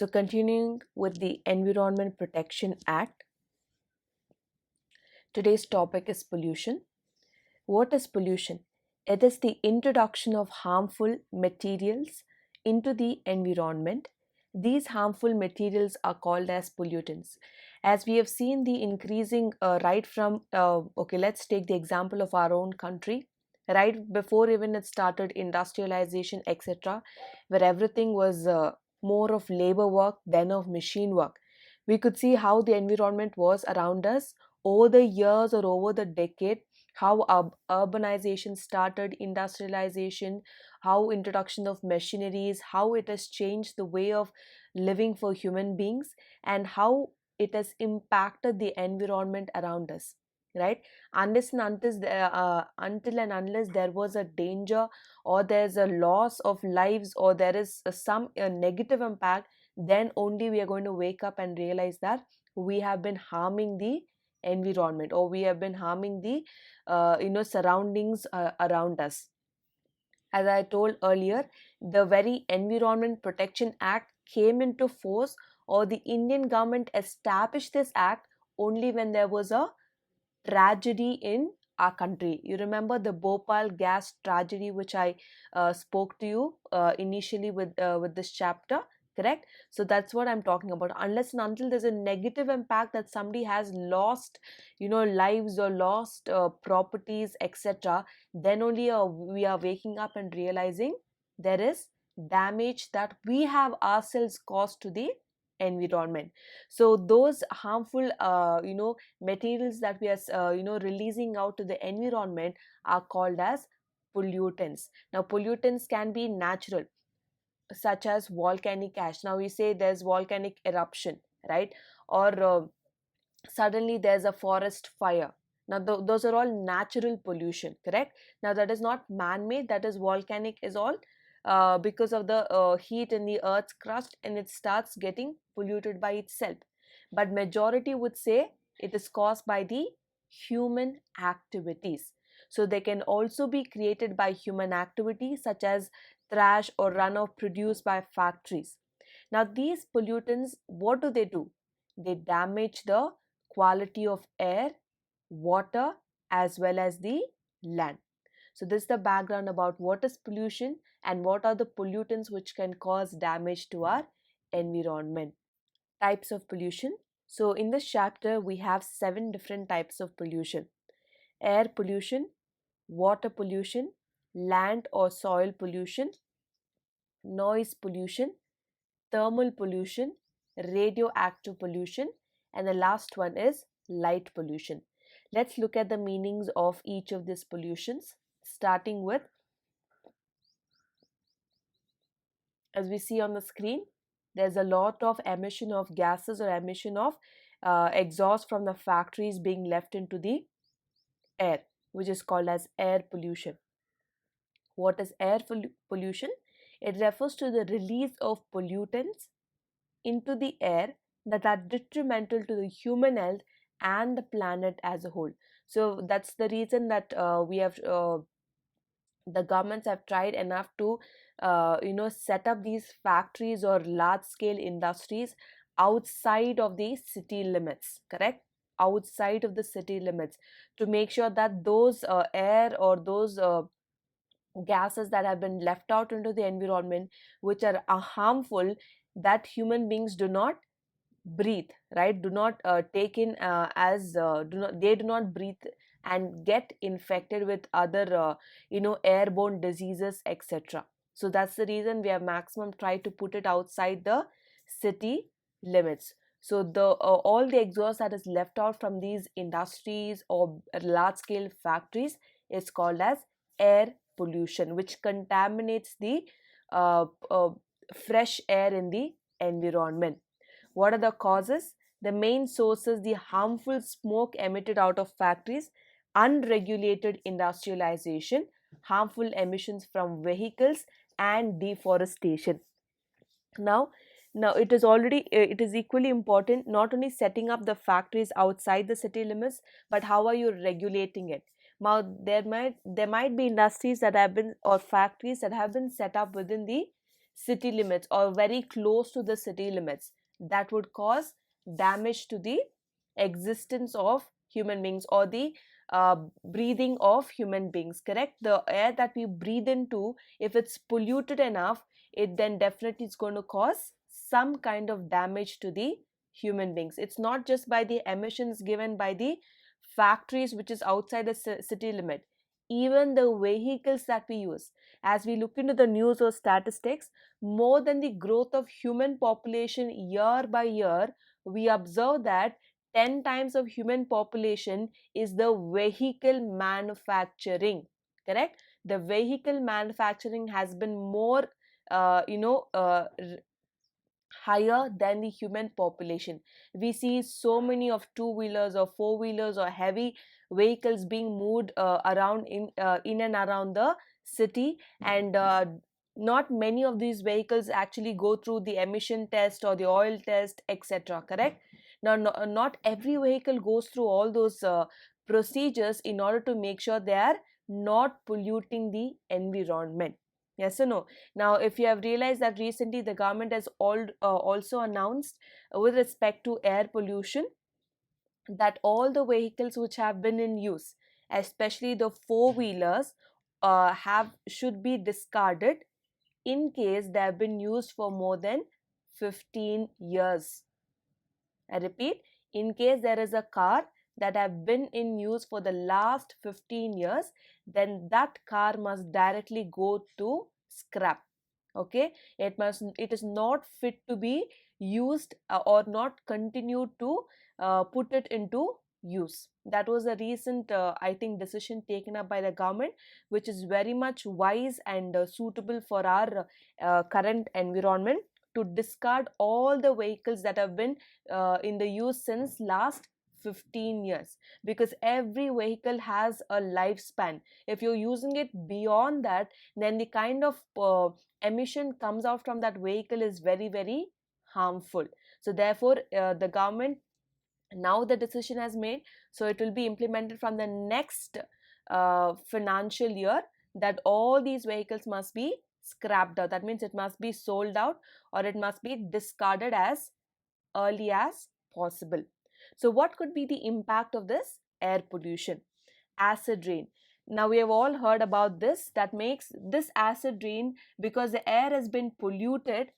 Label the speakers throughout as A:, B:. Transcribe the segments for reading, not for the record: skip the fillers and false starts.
A: So continuing with the Environment Protection Act, today's topic is pollution. What is pollution? It is the introduction of harmful materials into the environment. These harmful materials are called as pollutants. As we have seen the increasing right from, let's take the example of our own country. Right before even it started industrialization, etc., where everything was more of labor work than of machine work. We could see how the environment was around us over the years or over the decade, how urbanization started, industrialization, how introduction of machineries, how it has changed the way of living for human beings, and how it has impacted the environment around us, right? Until and unless there was a danger, or there's a loss of lives, or there is some negative impact, then only we are going to wake up and realize that we have been harming the environment, or we have been harming the surroundings around us. As I told earlier, the very Environment Protection Act came into force, or the Indian government established this act only when there was a tragedy in our country. You remember the Bhopal gas tragedy, which I spoke to you initially with this chapter, correct? So that's what I'm talking about. Unless and until there's a negative impact that somebody has lost, lives, or lost properties, etc., then only we are waking up and realizing there is damage that we have ourselves caused to the environment. So those harmful materials that we are releasing out to the environment are called as pollutants. Now pollutants can be natural, such as volcanic ash. Now we say there's volcanic eruption, right? Or suddenly there's a forest fire. Now those are all natural pollution, correct? Now that is not man-made, that is volcanic, is all because of the heat in the earth's crust, and it starts getting polluted by itself. But majority would say it is caused by the human activities. So they can also be created by human activities, such as trash or runoff produced by factories. Now these pollutants, what do? They damage the quality of air, water, as well as the land. So this is the background about what is pollution and what are the pollutants which can cause damage to our environment. Types of pollution. So in this chapter we have 7 different types of pollution: air pollution, water pollution, land or soil pollution, noise pollution, thermal pollution, radioactive pollution, and the last one is light pollution. Let's look at the meanings of each of these pollutions, starting with, as we see on the screen, there's a lot of emission of gases or emission of exhaust from the factories being left into the air, which is called as air pollution. What is air pollution? It refers to the release of pollutants into the air that are detrimental to the human health and the planet as a whole. So that's the reason that we have the governments have tried enough to set up these factories or large scale industries outside of the city limits, correct? Outside of the city limits, to make sure that those air or those gases that have been left out into the environment, which are harmful, that human beings do not breathe, right? Do not take in as do not they do not breathe and get infected with other airborne diseases, etc. So that's the reason we have maximum tried to put it outside the city limits. So the all the exhaust that is left out from these industries or large scale factories is called as air pollution, which contaminates the uh, uh, fresh air in the environment. What are the causes? The main sources: the harmful smoke emitted out of factories, unregulated industrialization, harmful emissions from vehicles, and deforestation. Now, now it is equally important, not only setting up the factories outside the city limits, but how are you regulating it? Now there might be industries that have been, or factories that have been set up within the city limits or very close to the city limits, that would cause damage to the existence of human beings or the breathing of human beings, correct? The air that we breathe into, if it's polluted enough, it then definitely is going to cause some kind of damage to the human beings. It's not just by the emissions given by the factories which is outside the city limit, even the vehicles that we use. As we look into the news or statistics, more than the growth of human population year by year, we observe that 10 times of human population is the vehicle manufacturing, correct? The vehicle manufacturing has been more higher than the human population. We see so many of two-wheelers or four-wheelers or heavy vehicles being moved around in and around the city, and not many of these vehicles actually go through the emission test or the oil test, etc., correct? Now not every vehicle goes through all those procedures in order to make sure they are not polluting the environment. Yes or no? Now, if you have realized that recently the government has also announced with respect to air pollution that all the vehicles which have been in use, especially the four-wheelers, have should be discarded in case they have been used for more than 15 years. I repeat, in case there is a car that have been in use for the last 15 years, then that car must directly go to scrap. Okay, it is not fit to be used or not continue to put it into use. That was a recent I think decision taken up by the government, which is very much wise and suitable for our current environment, to discard all the vehicles that have been in the use since last 15 years, because every vehicle has a lifespan. If you're using it beyond that, then the kind of emission comes out from that vehicle is very, very harmful. So therefore the government, now the decision has made, so it will be implemented from the next financial year, that all these vehicles must be scrapped out. That means it must be sold out or it must be discarded as early as possible. So what could be the impact of this air pollution? Acid rain. Now we have all heard about this, that makes this acid rain because the air has been polluted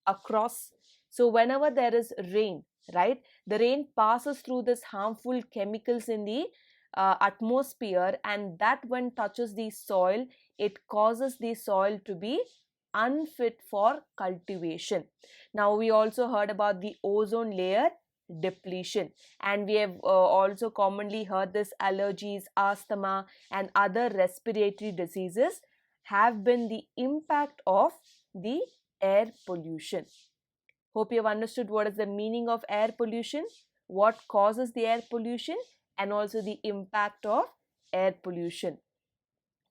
A: across. So whenever there is rain, right, the rain passes through this harmful chemicals in the atmosphere, and that when touches the soil, it causes the soil to be unfit for cultivation. Now we also heard about the ozone layer depletion, and we have also commonly heard this allergies, asthma and other respiratory diseases have been the impact of the air pollution. Hope you have understood what is the meaning of air pollution, what causes the air pollution, and also the impact of air pollution.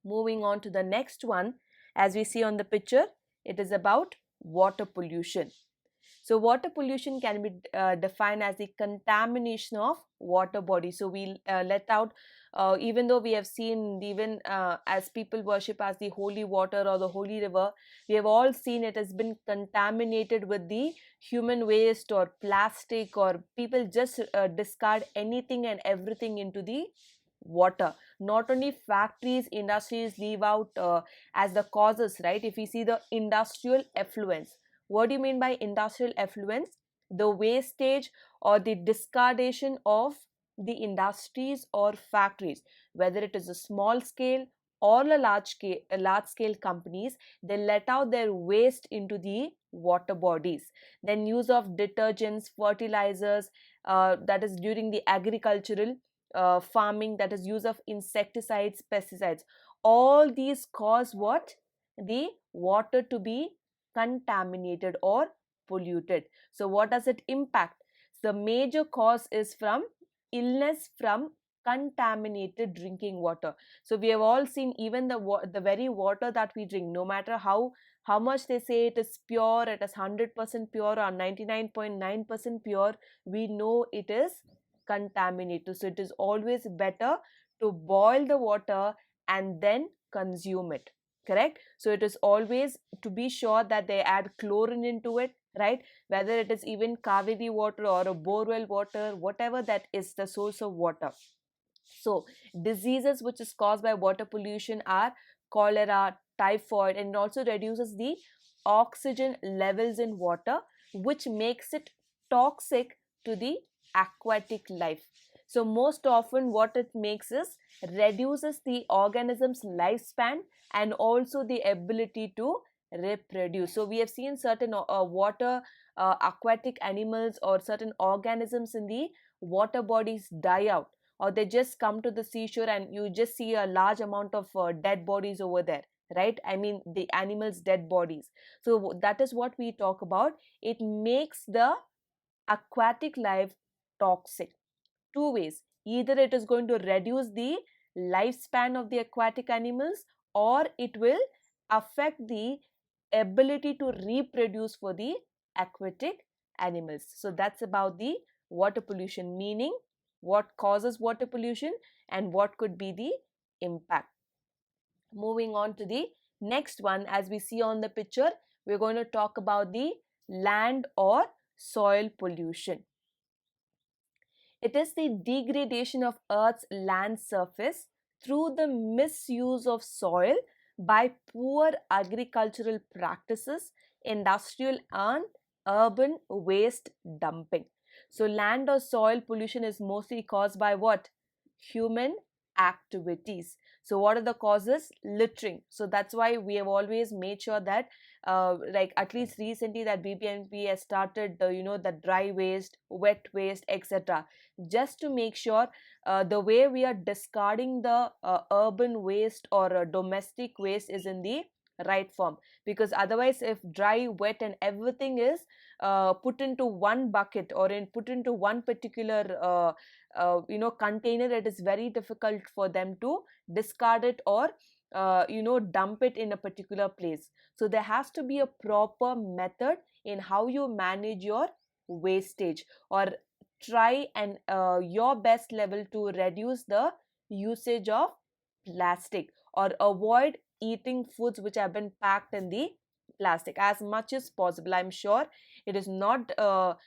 A: Moving on to the next one, as we see on the picture, it is about water pollution. So water pollution can be defined as the contamination of water bodies. So we let out, even though we have seen, even as people worship as the holy water or the holy river, we have all seen it has been contaminated with the human waste or plastic, or people just discard anything and everything into the water. Not only factories, industries leave out as the causes, right? If we see the industrial effluents, what do you mean by industrial effluents? The wastage or the discardation of the industries or factories, whether it is a small scale or a large scale companies, they let out their waste into the water bodies. Then use of detergents, fertilizers, that is during the agricultural farming, that is use of insecticides, pesticides, all these cause what? The water to be contaminated or polluted. So what does it impact? The major cause is from illness from contaminated drinking water. So we have all seen, even the very water that we drink, no matter how much they say it is pure, it is 100% pure or 99.9% pure, we know it is contaminated. So it is always better to boil the water and then consume it, correct? So it is always to be sure that they add chlorine into it, right? Whether it is even Kaveri water or a borewell water, whatever that is the source of water. So diseases which is caused by water pollution are cholera, typhoid, and it also reduces the oxygen levels in water, which makes it toxic to the aquatic life. So most often what it makes is reduces the organism's lifespan and also the ability to reproduce. So we have seen certain water aquatic animals or certain organisms in the water bodies die out, or they just come to the seashore and you just see a large amount of dead bodies over there, right? I mean the animals dead bodies. So that is what we talk about. It makes the aquatic life toxic two ways. Either it is going to reduce the lifespan of the aquatic animals, or it will affect the ability to reproduce for the aquatic animals. So that's about the water pollution, meaning what causes water pollution and what could be the impact. Moving on to the next one, as we see on the picture, we're going to talk about the land or soil pollution. It is the degradation of Earth's land surface through the misuse of soil by poor agricultural practices, industrial and urban waste dumping. So land or soil pollution is mostly caused by what? Human activities. So what are the causes? Littering. So that's why we have always made sure that like at least recently that BBMP has started the the dry waste, wet waste, etc., just to make sure the way we are discarding the urban waste or domestic waste is in the right form. Because otherwise, if dry, wet and everything is put into one bucket or put into one particular container, it is very difficult for them to discard it or dump it in a particular place. So there has to be a proper method in how you manage your wastage, or try and your best level to reduce the usage of plastic, or avoid eating foods which have been packed in the plastic as much as possible. I'm sure it is not 100%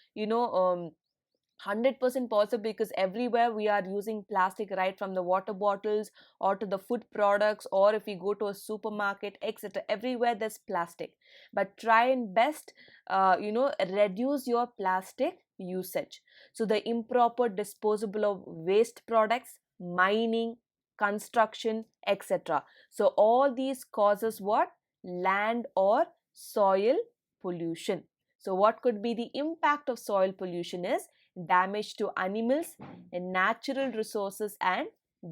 A: possible, because everywhere we are using plastic, right from the water bottles or to the food products, or if we go to a supermarket, etc., everywhere there's plastic. But try and best reduce your plastic usage. So the improper disposable of waste products, mining, construction, etc., so all these causes what? Land or soil pollution. So what could be the impact of soil pollution is damage to animals and natural resources and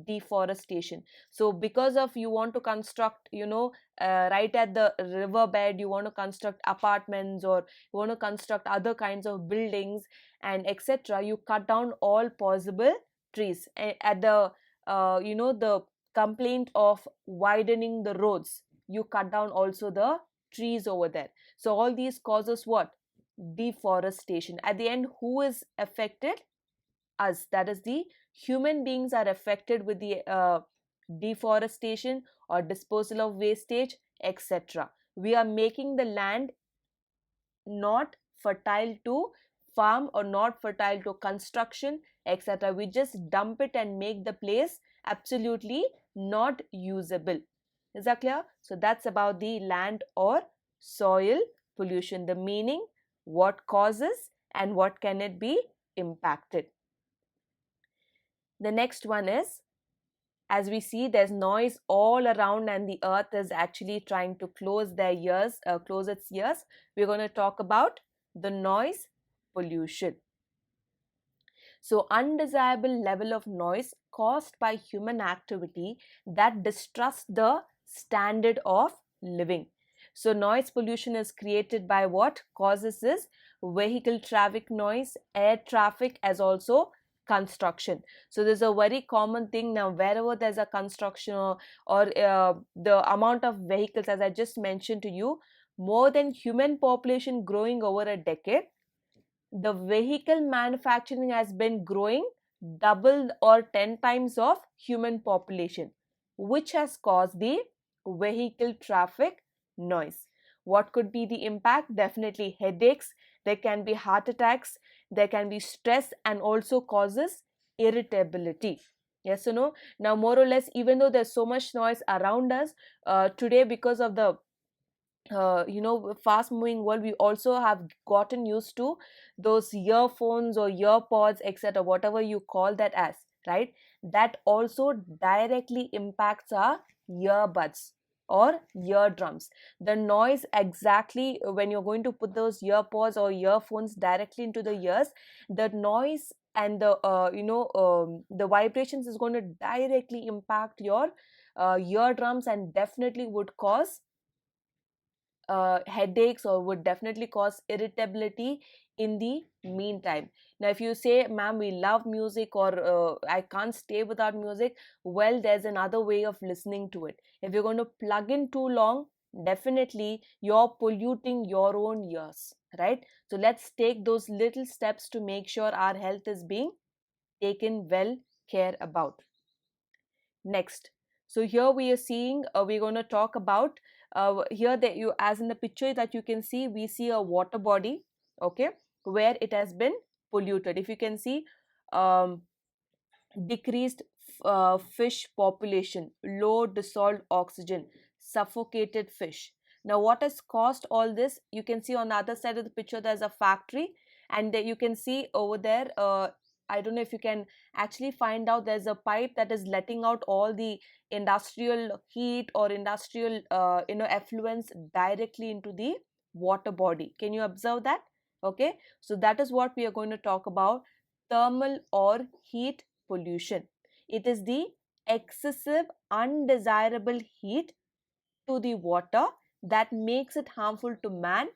A: deforestation. So because of you want to construct right at the riverbed, you want to construct apartments or you want to construct other kinds of buildings and etc., you cut down all possible trees. At the the complaint of widening the roads, you cut down also the trees over there. So all these causes what? Deforestation. At the end, who is affected? Us. That is, the human beings are affected with the deforestation or disposal of wastage, etc. We are making the land not fertile to farm or not fertile to construction, etc. We just dump it and make the place absolutely not usable. Is that clear? So that's about the land or soil pollution, the meaning, what causes and what can it be impacted. The next one is, as we see, there's noise all around and the earth is actually trying to close its ears. We're going to talk about the noise pollution. So undesirable level of noise caused by human activity that disrupt the standard of living. So noise pollution is created by what causes this? Vehicle traffic noise, air traffic, as also construction. So there's a very common thing now, wherever there's a construction or the amount of vehicles, as I just mentioned to you, more than human population growing over a decade, the vehicle manufacturing has been growing double or 10 times of human population, which has caused the vehicle traffic noise. What could be the impact? Definitely headaches, there can be heart attacks, there can be stress, and also causes irritability. Yes or no? Now, more or less, even though there's so much noise around us today, because of the fast moving world, we also have gotten used to those earphones or earpods, etc., whatever you call that as, right? That also directly impacts our earbuds or eardrums. The noise, exactly when you're going to put those earpods or earphones directly into the ears, the noise and the vibrations is going to directly impact your eardrums, and definitely would cause headaches, or would definitely cause irritability in the meantime. Now, if you say, ma'am, we love music, or I can't stay without music, well, there's another way of listening to it. If you're going to plug in too long, definitely you're polluting your own ears, right? So let's take those little steps to make sure our health is being taken well care about. Next, so here we are seeing, we're going to talk about here that you, as in the picture that you can see, we see a water body, okay, where it has been polluted. If you can see, um, decreased fish population, low dissolved oxygen, suffocated fish. Now, what has caused all this? You can see on the other side of the picture, there's a factory, and you can see over there, I don't know if you can actually find out, there's a pipe that is letting out all the industrial heat or industrial effluents directly into the water body. Can you observe that? Okay, so that is what we are going to talk about: thermal or heat pollution. It is the excessive undesirable heat to the water that makes it harmful to man,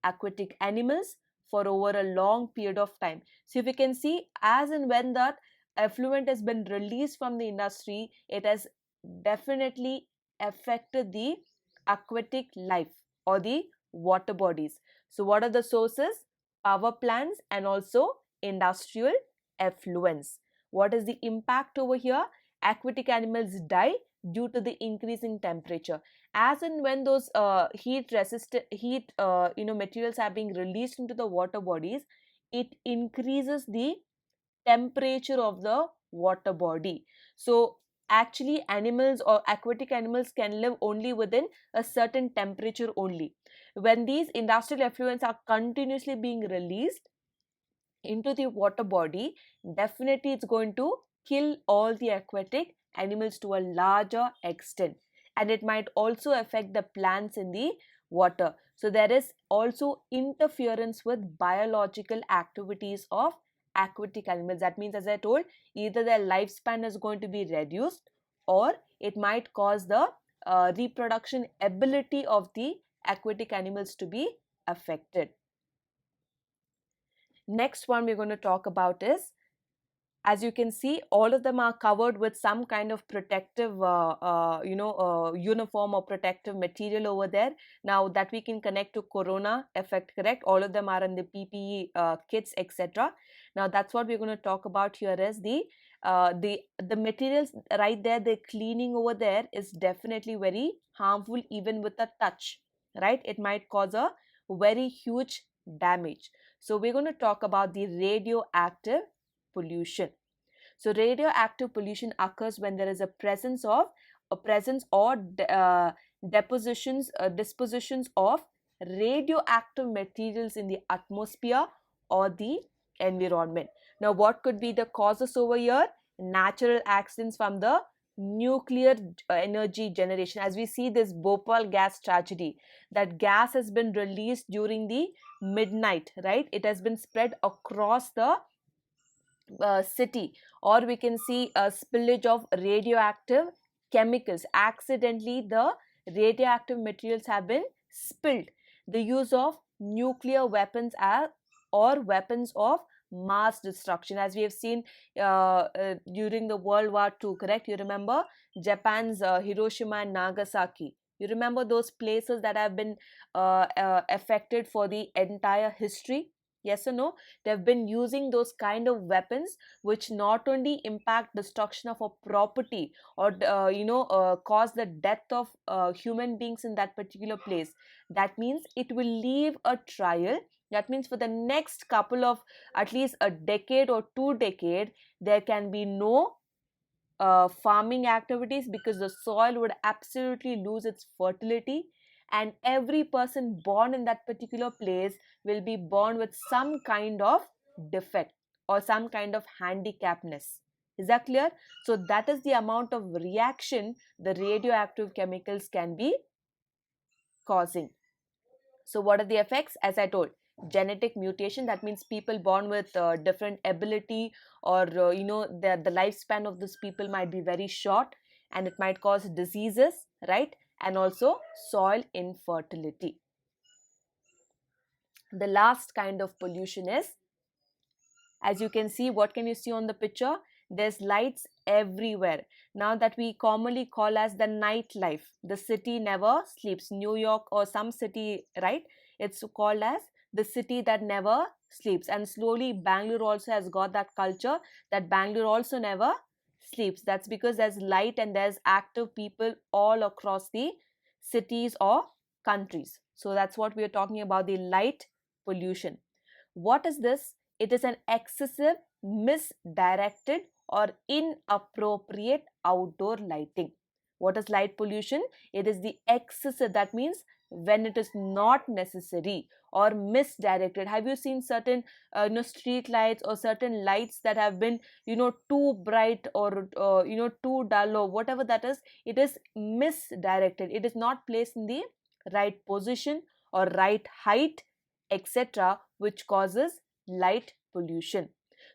A: aquatic animals, for over a long period of time. So if you can see, as and when that effluent has been released from the industry, it has definitely affected the aquatic life or the water bodies. So what are the sources? Power plants and also industrial effluents. What is the impact over here? Aquatic animals die due to the increase in temperature. As and when those heat resistant heat materials are being released into the water bodies, it increases the temperature of the water body. So actually, animals or aquatic animals can live only within a certain temperature only. When these industrial effluents are continuously being released into the water body, definitely it's going to kill all the aquatic animals to a larger extent, and it might also affect the plants in the water. So there is also interference with biological activities of aquatic animals. That means, as I told, either their lifespan is going to be reduced, or it might cause the reproduction ability of the aquatic animals to be affected. Next one we're going to talk about is, as you can see, all of them are covered with some kind of protective uniform or protective material over there. Now that we can connect to corona effect, correct? All of them are in the PPE kits, etc. Now that's what we're going to talk about here is the materials right there. The cleaning over there is definitely very harmful, even with a touch, right? It might cause a very huge damage. So we're going to talk about the radioactive pollution. So radioactive pollution occurs when there is a presence or dispositions of radioactive materials in the atmosphere or the environment. Now, what could be the causes over here? Natural accidents from the nuclear energy generation. As we see this Bhopal gas tragedy, that gas has been released during the midnight, right? It has been spread across the city, or we can see a spillage of radioactive chemicals. Accidentally, the radioactive materials have been spilled. The use of nuclear weapons or weapons of mass destruction, as we have seen during the World War II, correct? You remember Japan's Hiroshima and Nagasaki. You remember those places that have been affected for the entire history. Yes or no? They've been using those kind of weapons which not only impact destruction of a property or cause the death of human beings in that particular place. That means it will leave a trial. That means for the next couple of at least a decade or 2 decade, there can be no farming activities because the soil would absolutely lose its fertility, and every person born in that particular place will be born with some kind of defect or some kind of handicapness. Is that clear? So that is the amount of reaction the radioactive chemicals can be causing. So what are the effects? As I told, genetic mutation, that means people born with different ability, or the lifespan of these people might be very short, and it might cause diseases, right? And also soil infertility. The last kind of pollution is, as you can see, what can you see on the picture? There's lights everywhere now, that we commonly call as the nightlife. The city never sleeps. New York or some city, right? It's called as the city that never sleeps. And slowly Bangalore also has got that culture, that Bangalore also never sleeps. That's because there's light and there's active people all across the cities or countries. So that's what we are talking about, the light pollution. What is this? It is an excessive, misdirected, or inappropriate outdoor lighting. What is light pollution? It is the excessive, that means when it is not necessary or misdirected. Have you seen certain street lights or certain lights that have been too bright or too dull or whatever that is? It is misdirected. It is not placed in the right position or right height, etc., which causes light pollution.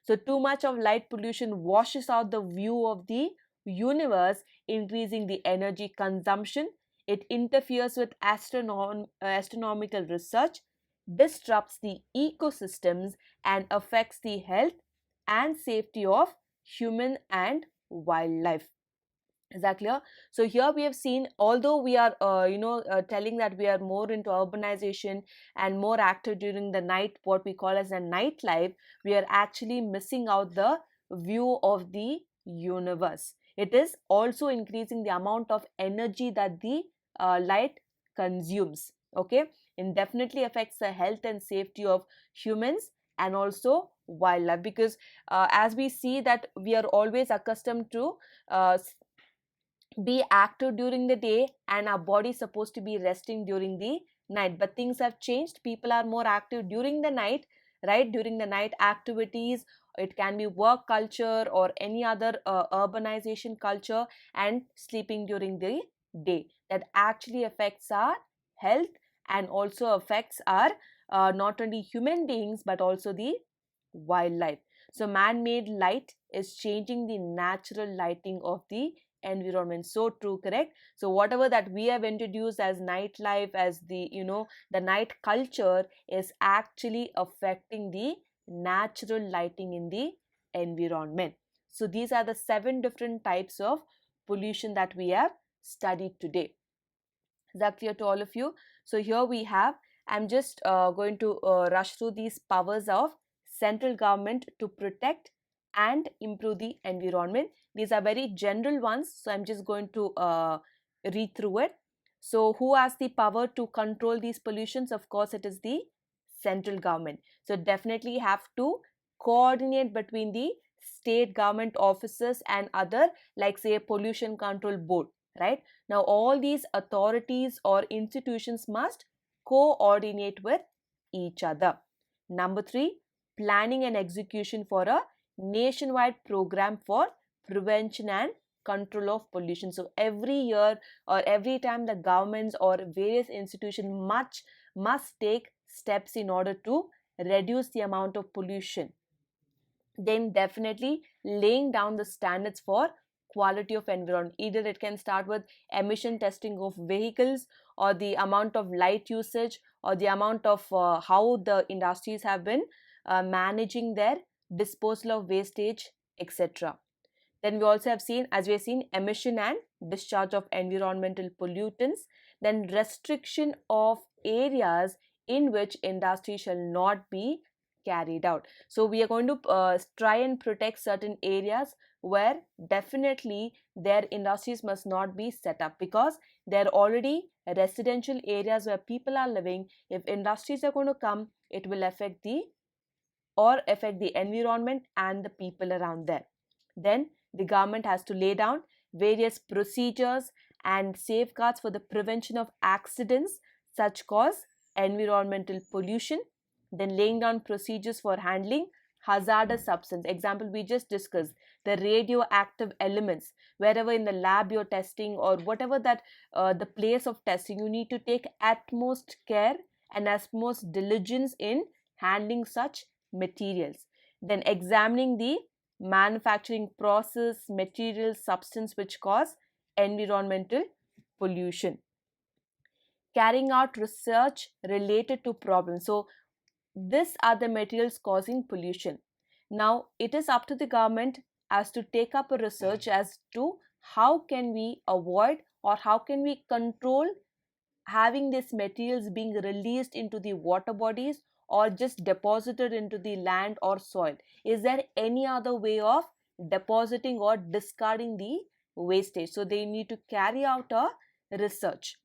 A: So too much of light pollution washes out the view of the universe, increasing the energy consumption. It interferes with astronomical research, disrupts the ecosystems, and affects the health and safety of human and wildlife. Is that clear? So here we have seen, although we are telling that we are more into urbanization and more active during the night, what we call as a nightlife, we are actually missing out the view of the universe. It is also increasing the amount of energy that the light consumes. Okay, it definitely affects the health and safety of humans and also wildlife, because as we see that we are always accustomed to be active during the day, and our body is supposed to be resting during the night, but things have changed. People are more active during the night, right? During the night activities, it can be work culture or any other urbanization culture, and sleeping during the day. That actually affects our health and also affects our not only human beings but also the wildlife. So man-made light is changing the natural lighting of the environment. So true, correct? So whatever that we have introduced as nightlife, as the the night culture, is actually affecting the natural lighting in the environment. So these are the 7 different types of pollution that we have studied today. Is that clear to all of you? So here we have, I'm just going to rush through these powers of central government to protect and improve the environment. These are very general ones, so I'm just going to read through it. So who has the power to control these pollutions? Of course, it is the central government. So definitely have to coordinate between the state government offices and other, like say pollution control board, right? Now all these authorities or institutions must coordinate with each other. Number 3, planning and execution for a nationwide program for prevention and control of pollution. So every year or every time, the governments or various institutions must take steps in order to reduce the amount of pollution. Then definitely laying down the standards for quality of environment. Either it can start with emission testing of vehicles, or the amount of light usage, or the amount of how the industries have been managing their disposal of wastage, etc. Then we also have seen, as we have seen, emission and discharge of environmental pollutants. Then restriction of areas in which industry shall not be carried out. So we are going to try and protect certain areas where definitely their industries must not be set up, because they're already residential areas where people are living. If industries are going to come, it will affect the environment and the people around there. Then the government has to lay down various procedures and safeguards for the prevention of accidents such cause environmental pollution. Then laying down procedures for handling hazardous substance. Example we just discussed, the radioactive elements. Wherever in the lab you're testing or whatever that the place of testing, you need to take utmost care and utmost diligence in handling such materials. Then examining the manufacturing process, materials, substance which cause environmental pollution. Carrying out research related to problems. So these are the materials causing pollution. Now it is up to the government as to take up a research as to how can we avoid or how can we control having these materials being released into the water bodies or just deposited into the land or soil. Is there any other way of depositing or discarding the wastage? So they need to carry out a research.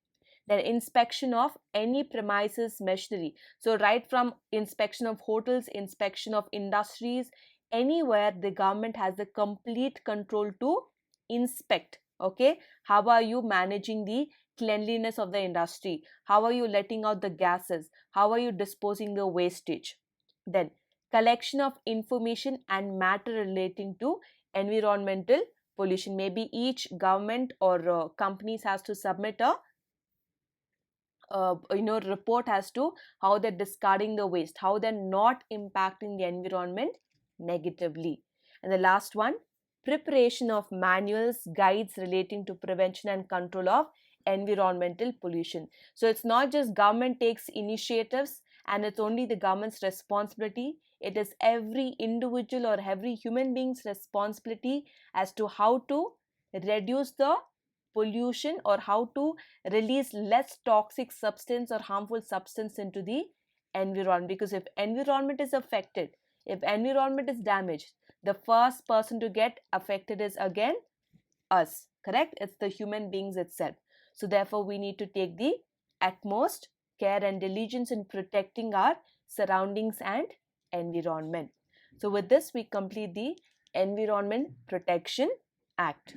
A: Then inspection of any premises machinery. So right from inspection of hotels, inspection of industries, anywhere the government has the complete control to inspect. Okay, how are you managing the cleanliness of the industry? How are you letting out the gases? How are you disposing the wastage? Then collection of information and matter relating to environmental pollution. Maybe each government or companies has to submit a report as to how they're discarding the waste, how they're not impacting the environment negatively. And the last one, preparation of manuals, guides relating to prevention and control of environmental pollution. So it's not just government takes initiatives and it's only the government's responsibility. It is every individual or every human being's responsibility as to how to reduce the pollution or how to release less toxic substance or harmful substance into the environment. Because if environment is affected, if environment is damaged, the first person to get affected is again us, correct? It's the human beings itself. So therefore we need to take the utmost care and diligence in protecting our surroundings and environment. So with this we complete the Environment Protection Act.